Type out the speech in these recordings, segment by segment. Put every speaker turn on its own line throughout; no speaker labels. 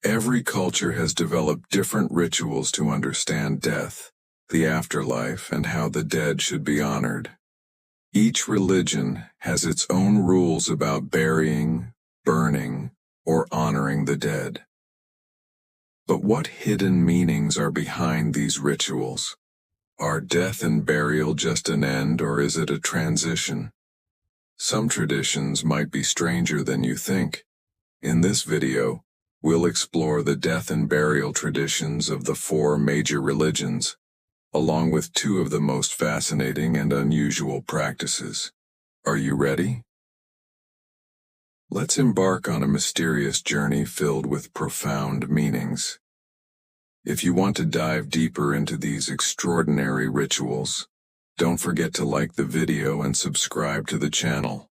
Every culture has developed different rituals to understand death, the afterlife, and how the dead should be honored. Each religion has its own rules about burying, burning, or honoring the dead. But what hidden meanings are behind these rituals? Are death and burial just an end, or is it a transition? Some traditions might be stranger than you think. In this video, we'll explore the death and burial traditions of the 4 major religions, along with 2 of the most fascinating and unusual practices. Are you ready? Let's embark on a mysterious journey filled with profound meanings. If you want to dive deeper into these extraordinary rituals, don't forget to like the video and subscribe to the channel.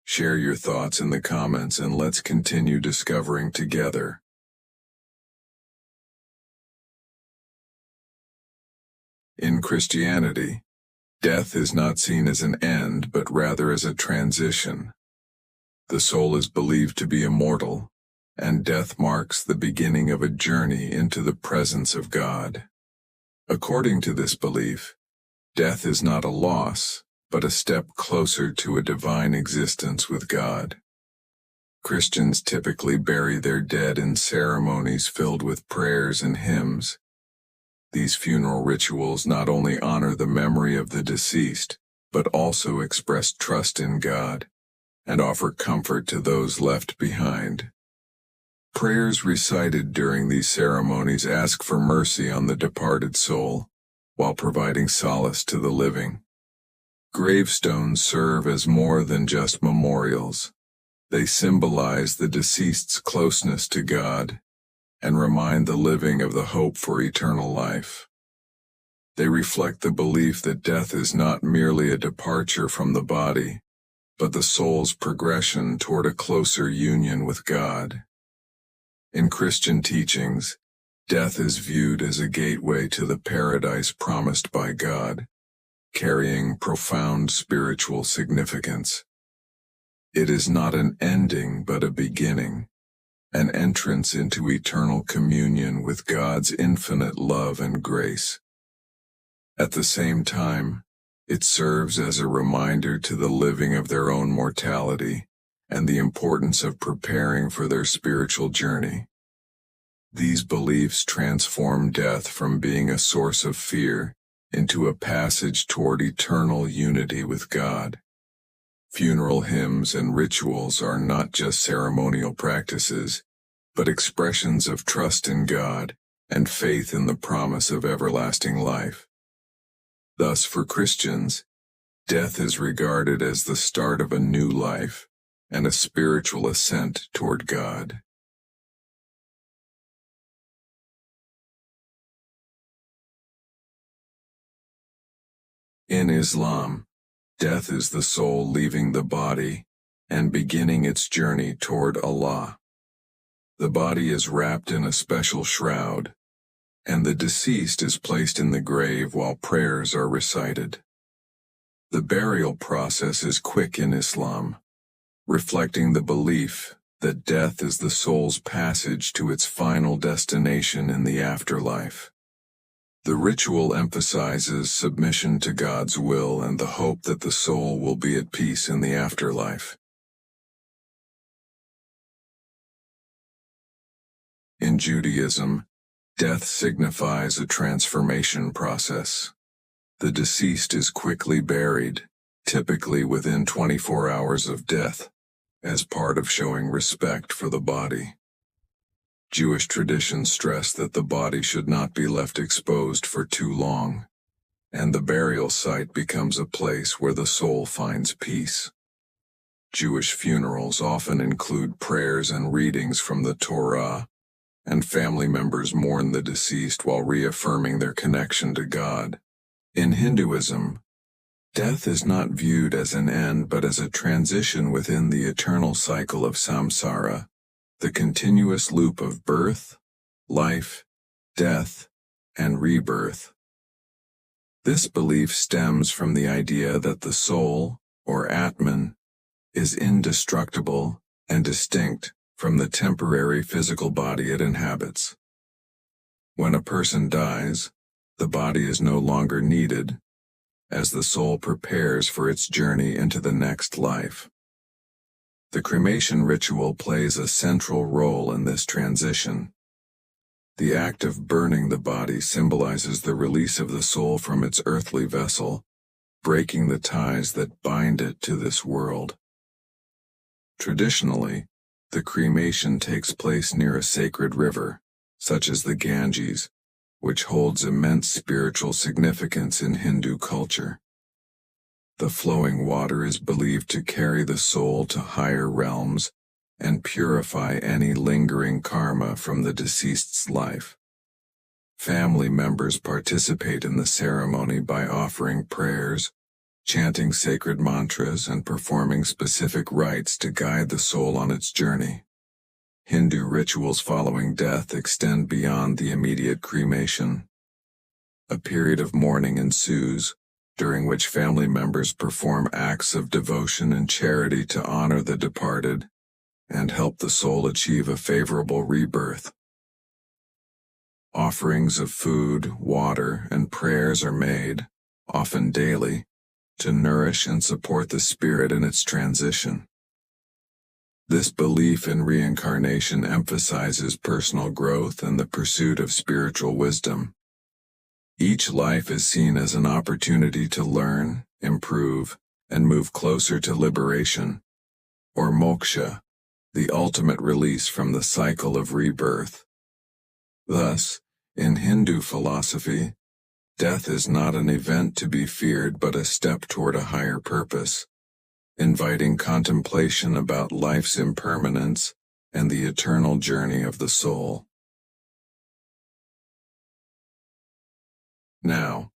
Share your thoughts in the comments and let's continue discovering together. In Christianity, death is not seen as an end but rather as a transition. The soul is believed to be immortal, and death marks the beginning of a journey into the presence of God. According to this belief, death is not a loss, but a step closer to a divine existence with God. Christians typically bury their dead in ceremonies filled with prayers and hymns. These funeral rituals not only honor the memory of the deceased, but also express trust in God and offer comfort to those left behind. Prayers recited during these ceremonies ask for mercy on the departed soul, while providing solace to the living. Gravestones serve as more than just memorials. They symbolize the deceased's closeness to God and remind the living of the hope for eternal life. They reflect the belief that death is not merely a departure from the body, but the soul's progression toward a closer union with God. In Christian teachings, death is viewed as a gateway to the paradise promised by God, carrying profound spiritual significance. It is not an ending but a beginning, an entrance into eternal communion with God's infinite love and grace. At the same time, it serves as a reminder to the living of their own mortality and the importance of preparing for their spiritual journey. These beliefs transform death from being a source of fear into a passage toward eternal unity with God. Funeral hymns and rituals are not just ceremonial practices, but expressions of trust in God and faith in the promise of everlasting life. Thus, for Christians, death is regarded as the start of a new life and a spiritual ascent toward God. In Islam, death is the soul leaving the body and beginning its journey toward Allah. The body is wrapped in a special shroud, and the deceased is placed in the grave while prayers are recited. The burial process is quick in Islam, reflecting the belief that death is the soul's passage to its final destination in the afterlife. The ritual emphasizes submission to God's will and the hope that the soul will be at peace in the afterlife. In Judaism, death signifies a transformation process. The deceased is quickly buried, typically within 24 hours of death, as part of showing respect for the body. Jewish traditions stress that the body should not be left exposed for too long, and the burial site becomes a place where the soul finds peace. Jewish funerals often include prayers and readings from the Torah, and family members mourn the deceased while reaffirming their connection to God. In Hinduism, death is not viewed as an end but as a transition within the eternal cycle of samsara, the continuous loop of birth, life, death, and rebirth. This belief stems from the idea that the soul, or Atman, is indestructible and distinct from the temporary physical body it inhabits. When a person dies, the body is no longer needed, as the soul prepares for its journey into the next life. The cremation ritual plays a central role in this transition. The act of burning the body symbolizes the release of the soul from its earthly vessel, breaking the ties that bind it to this world. Traditionally, the cremation takes place near a sacred river, such as the Ganges, which holds immense spiritual significance in Hindu culture. The flowing water is believed to carry the soul to higher realms and purify any lingering karma from the deceased's life. Family members participate in the ceremony by offering prayers, chanting sacred mantras, and performing specific rites to guide the soul on its journey. Hindu rituals following death extend beyond the immediate cremation. A period of mourning ensues, during which family members perform acts of devotion and charity to honor the departed and help the soul achieve a favorable rebirth. Offerings of food, water, and prayers are made, often daily, to nourish and support the spirit in its transition. This belief in reincarnation emphasizes personal growth and the pursuit of spiritual wisdom. Each life is seen as an opportunity to learn, improve, and move closer to liberation, or moksha, the ultimate release from the cycle of rebirth. Thus, in Hindu philosophy, death is not an event to be feared but a step toward a higher purpose, inviting contemplation about life's impermanence and the eternal journey of the soul. Now,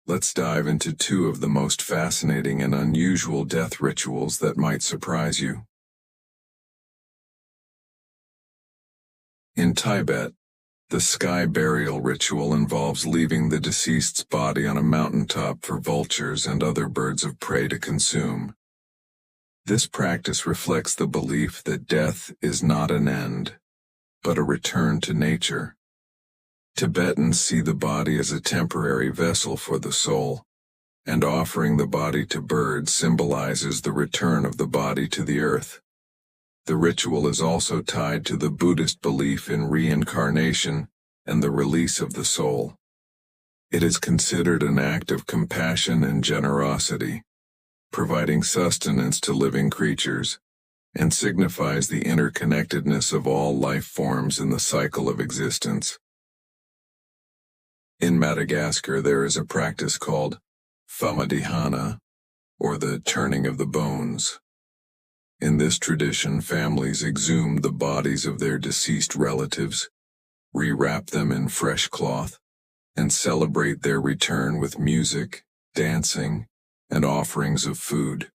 let's dive into two of the most fascinating and unusual death rituals that might surprise you. In Tibet, the sky burial ritual involves leaving the deceased's body on a mountaintop for vultures and other birds of prey to consume. This practice reflects the belief that death is not an end, but a return to nature. Tibetans see the body as a temporary vessel for the soul, and offering the body to birds symbolizes the return of the body to the earth. The ritual is also tied to the Buddhist belief in reincarnation and the release of the soul. It is considered an act of compassion and generosity, providing sustenance to living creatures, and signifies the interconnectedness of all life forms in the cycle of existence. In Madagascar, there is a practice called famadihana, or the turning of the bones. In this tradition, families exhume the bodies of their deceased relatives, rewrap them in fresh cloth, and celebrate their return with music, dancing, and offerings of food.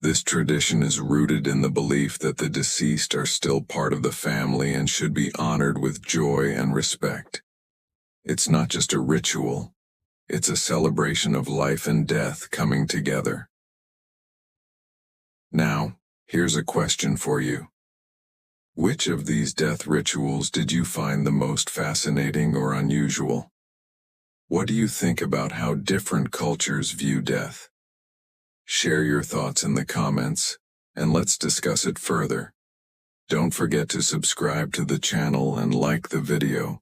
This tradition is rooted in the belief that the deceased are still part of the family and should be honored with joy and respect. It's not just a ritual, it's a celebration of life and death coming together. Now, here's a question for you. Which of these death rituals did you find the most fascinating or unusual? What do you think about how different cultures view death? Share your thoughts in the comments, and let's discuss it further. Don't forget to subscribe to the channel and like the video.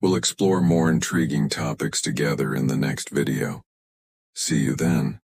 We'll explore more intriguing topics together in the next video. See you then.